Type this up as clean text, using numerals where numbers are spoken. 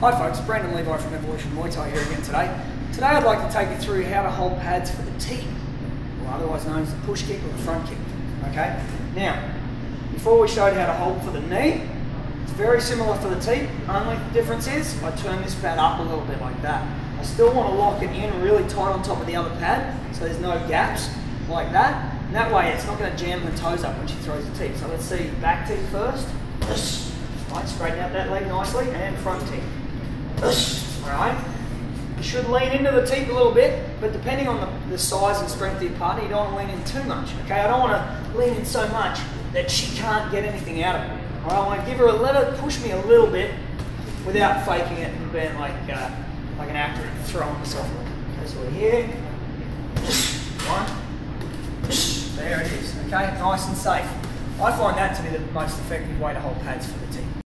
Hi folks, Brandon Levi from Evolution Muay Thai here again today. Today I'd like to take you through how to hold pads for the Teep, or otherwise known as the push kick or the front kick. Okay? Now, before we showed how to hold for the knee, it's very similar for the Teep, only the difference is I turn this pad up a little bit like that. I still want to lock it in really tight on top of the other pad, so there's no gaps like that. And that way it's not going to jam her toes up when she throws the Teep. So let's see back Teep first. Right, straighten out that leg nicely, and front Teep. Alright, you should lean into the Teep a little bit, but depending on the size and strength of your partner, you don't want to lean in too much. Okay, I don't want to lean in so much that she can't get anything out of it. Alright, I want to give her let her push me a little bit without faking it and being like an actor and throwing myself. Okay, so we're here. One. There it is. Okay, nice and safe. I find that to be the most effective way to hold pads for the Teep.